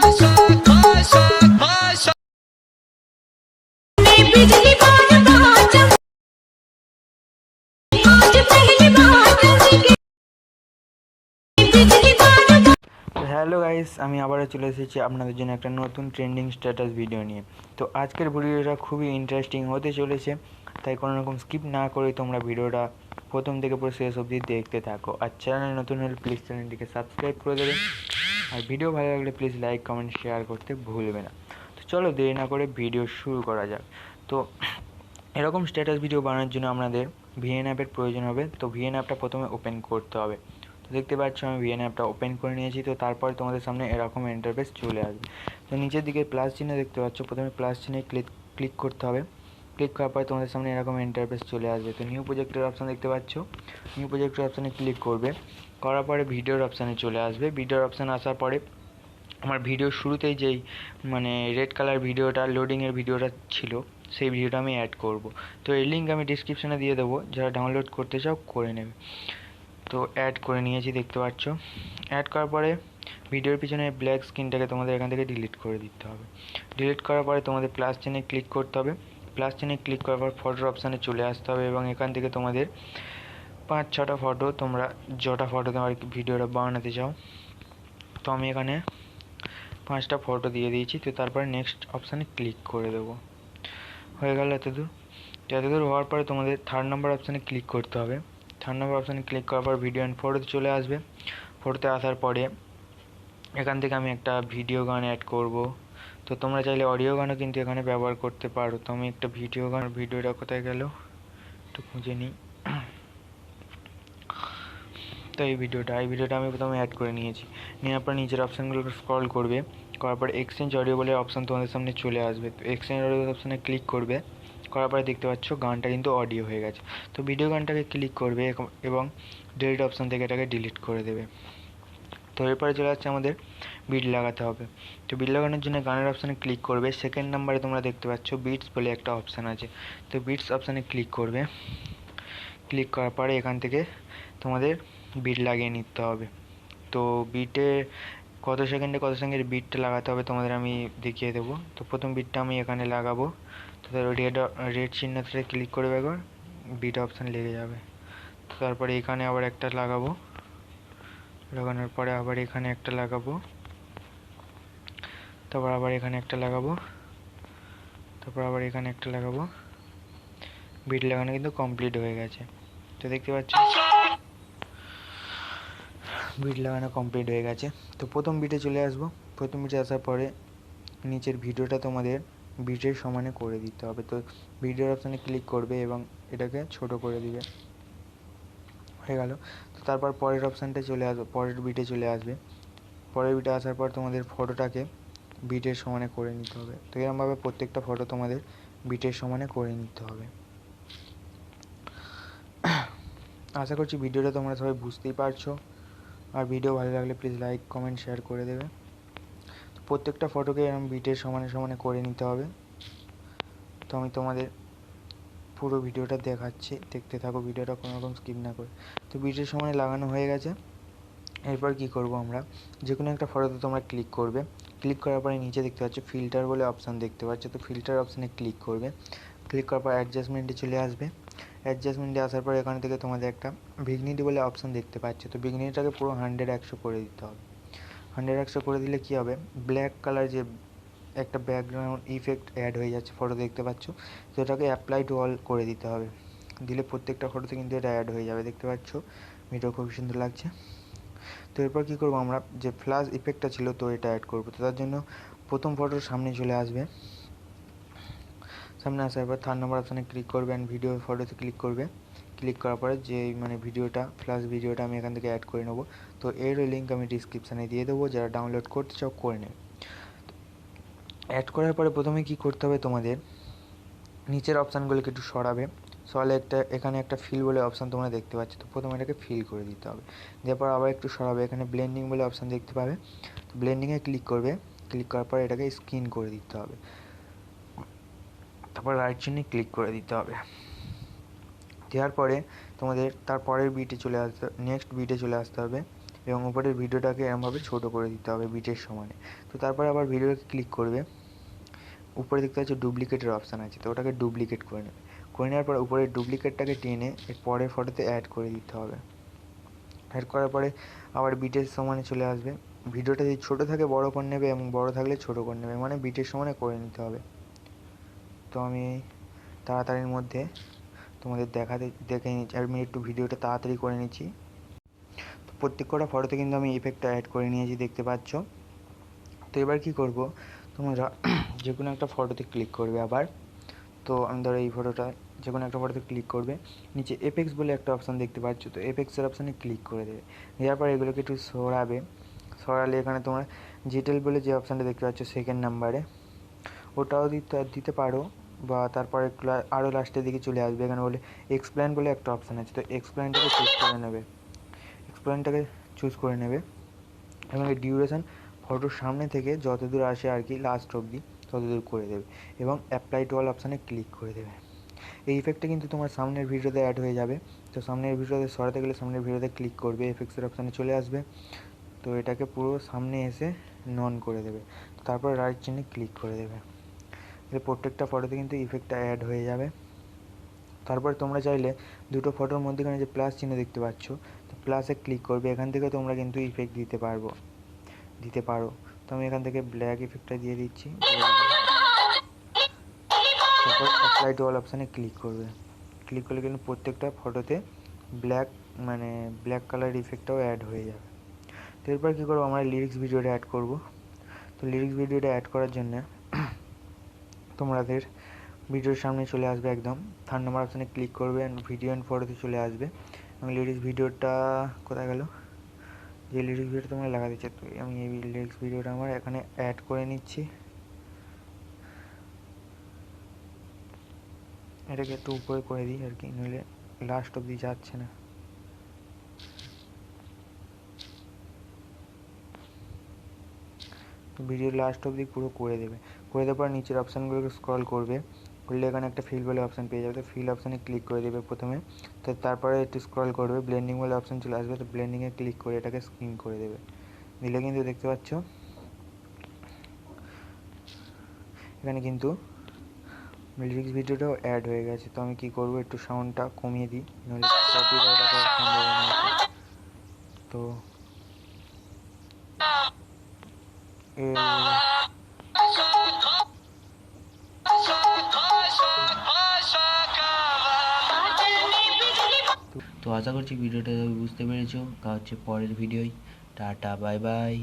Hello guys, আমি আবারও চলে এসেছি আপনাদের জন্য একটা নতুন ট্রেন্ডিং স্ট্যাটাস ভিডিও নিয়ে। তো আজকের ভিডিওটা খুবই ইন্টারেস্টিং হতে চলেছে, তাই কোনো রকম স্কিপ না করে তোমরা ভিডিওটা প্রথম থেকে পুরো শেষ অবধি দেখতে থাকো। আর চ্যানেল নতুন হলে প্লিজ চ্যানেলটিকে সাবস্ক্রাইব করে দেবে, আর ভিডিও ভালো লাগলে প্লিজ লাইক কমেন্ট শেয়ার করতে ভুলবে না। তো চলো দেরি না করে ভিডিও শুরু করা যাক। তো এরকম স্ট্যাটাস ভিডিও বানানোর জন্য আপনাদের ভিএন অ্যাপের প্রয়োজন হবে। তো ভিএন অ্যাপটা প্রথমে ওপেন করতে হবে। তো দেখতে পাচ্ছ আমি ভিএন অ্যাপটা ওপেন করে নিয়েছি। তো তারপর তোমাদের সামনে এরকম ইন্টারফেস চলে আসবে। তো নিচের দিকে প্লাস চিহ্ন দেখতে পাচ্ছ, প্রথমে প্লাস চিহ্নে ক্লিক করতে হবে। ক্লিক করার পরে তোমাদের সামনে এরকম ইন্টারফেস চলে আসবে। তো নিউ প্রজেক্টের অপশান দেখতে পাচ্ছ, নিউ প্রজেক্টের অপশানে ক্লিক করবে। করার পরে ভিডিওর অপশানে চলে আসবে। ভিডিওর অপশান আসার পরে আমার ভিডিওর শুরুতেই যেই রেড কালার ভিডিওটা লোডিংয়ের ভিডিওটা ছিল, সেই ভিডিওটা আমি অ্যাড করব। তো এর লিঙ্ক আমি ডিসক্রিপশানে দিয়ে দেবো, যারা ডাউনলোড করতে চাও করে নেবে। তো অ্যাড করে নিয়েছি দেখতে পাচ্ছ। অ্যাড করার পরে ভিডিওর পিছনে ব্ল্যাক স্ক্রিনটাকে তোমাদের এখান থেকে ডিলিট করে দিতে হবে। ডিলিট করার পরে তোমাদের প্লাস চিহ্নে ক্লিক করতে হবে। প্লাস চিহ্নে ক্লিক করার পর ফটোর অপশানে চলে আসতে হবে, এবং এখান থেকে তোমাদের 5-6টা ফটো, তোমরা যটা ফটো তোমার ভিডিওটা বানাতে চাও। তো আমি এখানে 5টা ফটো দিয়ে দিয়েছি। তো তারপরে নেক্সট অপশানে ক্লিক করে দেবো। হয়ে গেল এতদূর। তো এতদূর হওয়ার পরে তোমাদের 3rd নাম্বার অপশানে ক্লিক করতে হবে। 3rd নাম্বার অপশানে ক্লিক করার পর ভিডিও অ্যান্ড ফটোতে চলে আসবে। ফটোতে আসার পরে এখান থেকে আমি একটা ভিডিও গান অ্যাড করব। তো তোমরা চাইলে অডিও গানও কিন্তু এখানে ব্যবহার করতে পারো। তো আমি একটা ভিডিওটা কোথায় গেল একটু খুঁজে নিই। তো এই ভিডিওটা আমি প্রথমে অ্যাড করে নিয়েছি। নেওয়ার পর নিচের অপশানগুলো স্ক্রল করবে। করার পর এক্সচেঞ্জ অডিও বলে অপশান তোমাদের সামনে চলে আসবে। তো এক্সচেঞ্জ অডিও অপশানে ক্লিক করবে। করার পরে দেখতে পাচ্ছ গানটা কিন্তু অডিও হয়ে গেছে। তো ভিডিও গানটাকে ক্লিক করবে এবং ডিলিট অপশান থেকে এটাকে ডিলিট করে দেবে। তো এরপরে চলে যাচ্ছে আমাদের বিট লাগাতে হবে। তো বিট লাগানোর জন্য গানের অপশানে ক্লিক করবে। 2nd নাম্বারে তোমরা দেখতে পাচ্ছ বিটস বলে একটা অপশান আছে। তো বিটস অপশানে ক্লিক করবে। ক্লিক করার পরে এখান থেকে তোমাদের বিট লাগিয়ে নিতে হবে। তো বিটে কত সেকেন্ডের বিটটা লাগাতে হবে তোমাদের আমি দেখিয়ে দেবো। তো প্রথম বিটটা আমি এখানে লাগাবো। তো রেড চিহ্নটাতে ক্লিক করবে, একবার বিট অপশান লেগে যাবে। তো তারপরে এখানে আবার একটা লাগাবো। লাগানোর পরে আবার এখানে একটা লাগাবো, তারপর আবার এখানে একটা লাগাবো, তারপর আবার এখানে একটা লাগাবো। বিট লাগানো কিন্তু কমপ্লিট হয়ে গেছে। তো দেখতে পাচ্ছ বিট লাগানো কমপ্লিট হয়ে গেছে। তো প্রথম বিটে চলে আসবো। প্রথম বিটে আসার পরে নিচের ভিডিওটা তোমাদের বিটের সমানে করে দিতে হবে। তো ভিডিওর অপশানে ক্লিক করবে এবং এটাকে ছোট করে দিবে। হয়ে গেল। তো তারপর পরের অপশানটা চলে আসবে, পরের বিটে চলে আসবে। পরের বিটে আসার পর তোমাদের ফটোটাকে বিটের সমানে করে নিতে হবে। তো এরকমভাবে প্রত্যেকটা ফটো তোমাদের বিটের সমানে করে নিতে হবে। আশা করছি ভিডিওটা তোমরা সবাই বুঝতেই পারছো। আর ভিডিও ভালো লাগলে প্লিজ লাইক কমেন্ট শেয়ার করে দেবে। তো প্রত্যেকটা ফটোকে এরকম বিটের সমানে সমানে করে নিতে হবে। তো আমি তোমাদের পুরো ভিডিওটা দেখাচ্ছি, দেখতে থাকো ভিডিওটা কোনো রকম স্কিপ না করে। তো বিটের সমানে লাগানো হয়ে গেছে। এরপর কি করব, আমরা যে কোনো একটা ফটোতে তোমরা ক্লিক করবে। ক্লিক করার পরে নিচে দেখতে পাচ্ছ ফিল্টার বলে অপশান দেখতে পাচ্ছ। তো ফিল্টার অপশানে ক্লিক করবে। ক্লিক করার পর অ্যাডজাস্টমেন্টে চলে আসবে। অ্যাডজাস্টমেন্টে আসার পর এখান থেকে তোমাদের একটা ভিগনিটি বলে অপশান দেখতে পাচ্ছ। তো ভিগনিটিটাকে পুরো 100-100 করে দিতে হবে। 100-100 করে দিলে কি হবে, ব্ল্যাক কালার যে একটা ব্যাকগ্রাউন্ড ইফেক্ট অ্যাড হয়ে যাচ্ছে ফটো দেখতে পাচ্ছ। তো এটাকে অ্যাপ্লাই টু অল করে দিতে হবে। দিলে প্রত্যেকটা ফটোতে কিন্তু এটা অ্যাড হয়ে যাবে। দেখতে পাচ্ছ ভিডিও খুব সুন্দর লাগছে। তো এরপর কী করবো, আমরা যে ফ্ল্যাশ ইফেক্টটা ছিল তো এটা অ্যাড করবো। তো তার জন্য প্রথম ফটোর সামনে চলে আসবে। সামনে আসার পর 3rd নাম্বার অপশানে ক্লিক করবে অ্যান্ড ভিডিও ফটোতে ক্লিক করবে। ক্লিক করার পরে যে ভিডিওটা ফ্ল্যাশ ভিডিওটা আমি এখান থেকে অ্যাড করে নেবো। তো এর লিঙ্ক আমি ডিসক্রিপশানে দিয়ে দেবো, যারা ডাউনলোড করতে চাও করে নেবে। অ্যাড করার পরে প্রথমে কি করতে হবে, তোমাদের নিচের অপশানগুলোকে একটু সরাবে। সরালে এখানে একটা ফিল বলে অপশান তোমরা দেখতে পাচ্ছ। তো প্রথমে এটাকে ফিল করে দিতে হবে। তারপর আবার একটু সরাবে, এখানে ব্লেন্ডিং বলে অপশান দেখতে পাবে। তো ব্লেন্ডিংয়ে ক্লিক করবে। ক্লিক করার পর এটাকে স্ক্রিন করে দিতে হবে। তারপর রাইট চিহ্নে ক্লিক করে দিতে হবে। দেওয়ার পরে তোমাদের তারপরের বিটে চলে আসতে, নেক্সট বিটে চলে আসতে হবে এবং উপরের ভিডিওটাকে এরমভাবে ছোটো করে দিতে হবে বিটের সমানে। তো তারপরে আবার ভিডিওকে ক্লিক করবে, উপরে দেখতে পাচ্ছ ডুপ্লিকেটের অপশান আছে, তো ওটাকে ডুপ্লিকেট করে নেবে। করে নেওয়ার পর উপরে ডুপ্লিকেটটাকে টেনে এর পরের ফটোতে অ্যাড করে দিতে হবে। অ্যাড করার পরে আবার বিটের সমানে চলে আসবে। ভিডিওটা যদি ছোটো থাকে বড় করে নেবে এবং বড় থাকলে ছোটো করে নেবে, মানে বিটের সমানে করে নিতে হবে। তো আমি তাড়াতাড়ির মধ্যে তোমাদের দেখে নিচ্ছি, আমি একটু ভিডিওটা তাড়াতাড়ি করে নিচ্ছি। তো প্রত্যেক কটা ফটোতে কিন্তু আমি ইফেক্টটা অ্যাড করে নিয়েছি, দেখতে পাচ্ছ। তো এবার কি করব, তোমরা যে কোনো একটা ফটোতে ক্লিক করবে আবার। তো আমি ধরো এই ফটোটা যে কোনো একটা ফটোতে ক্লিক করবে, নিচে এপেক্স বলে একটা অপশান দেখতে পাচ্ছ, তো এপেক্সের অপশানে ক্লিক করে দেবে। দেওয়ার পর এগুলোকে একটু সরালে এখানে তোমরা জিটেল বলে যে অপশানটা দেখতে পাচ্ছ সেকেন্ড নাম্বারে, ওটাও দিতে পারো, বা তারপরে আরও লাস্টের দিকে চলে আসবে, এখানে বলে এক্সপ্লেন বলে একটা অপশান আছে, তো এক্সপ্লেনটাকে চুজ করে নেবে এবং এই ডিউরেশন ফটোর সামনে থেকে যত দূর আসে আর কি লাস্ট অবধি তত দূর করে দেবে এবং অ্যাপ্লাই টু অল অপশানে ক্লিক করে দেবে। এই ইফেক্টটা কিন্তু তোমার সামনের ভিডিওতে অ্যাড হয়ে যাবে। তো সামনের ভিডিওতে সরাতে গেলে সামনের ভিডিওতে ক্লিক করবে, এফেক্টসের অপশানে চলে আসবে। তো এটাকে পুরো সামনে এসে নন করে দেবে, তারপর রাইট চিহ্নে ক্লিক করে দেবে। প্রত্যেকটা ফটোতে কিন্তু ইফেক্টটা অ্যাড হয়ে যাবে। তারপর তোমরা চাইলে দুটো ফটোর মধ্যেখানে যে প্লাস চিহ্ন দেখতে পাচ্ছ, তো প্লাসে ক্লিক করবে, এখান থেকে তোমরা কিন্তু ইফেক্ট দিতে পারো। তো আমি এখান থেকে ব্ল্যাক ইফেক্টটা দিয়ে দিচ্ছি। তারপর অ্যাপ্লাই টু অল অপশানে ক্লিক করবে। ক্লিক করলে কিন্তু প্রত্যেকটা ফটোতে ব্ল্যাক কালার ইফেক্টটাও অ্যাড হয়ে যাবে। তো এরপর কী করবো, আমরা লিরিক্স ভিডিওটা অ্যাড করব। তো লিরিক্স ভিডিওটা অ্যাড করার জন্য তোমাদের ভিডিওর সামনে চলে আসবে, একদম 3 নম্বর অপশানে ক্লিক করবে, ভিডিও অ্যান্ড ফটোতে চলে আসবে এবং লিরিক্স ভিডিওটা কোথায় গেল, যে লিরিক্স ভিডিওটা তোমরা লাগাতে চাও, তো আমি এই লিরিক্স ভিডিওটা আমার এখানে অ্যাড করে নিচ্ছি। এটাকে একটু উপরে করে দিই আর কি, নইলে লাস্ট অবধি যাচ্ছে না। তো ভিডিও লাস্ট অবধি পুরো করে দেওয়ার পর নিচের অপশানগুলোকে স্ক্রল করবে, করলে এখানে একটা ফিল বলে অপশান পেয়ে যাবে। তো ফিল অপশানে ক্লিক করে দেবে প্রথমে, তো তারপরে একটু স্ক্রল করবে, ব্লেন্ডিং বলে অপশান চলে আসবে, তো ব্লেন্ডিংয়ে ক্লিক করে এটাকে স্ক্রিন করে দেবে। দিলে কিন্তু দেখতে পাচ্ছ এখানে কিন্তু লিরিক্স ভিডিওটাও অ্যাড হয়ে গেছে। তো আমি কি করব, একটু সাউন্ডটা কমিয়ে দিই, নাহলে কপিরাইট আসার সম্ভাবনা আছে। তো তো আশা করছি ভিডিওটা বুঝতে পেরেছো। তা হচ্ছে পরের ভিডিওয়। Tata, bye bye.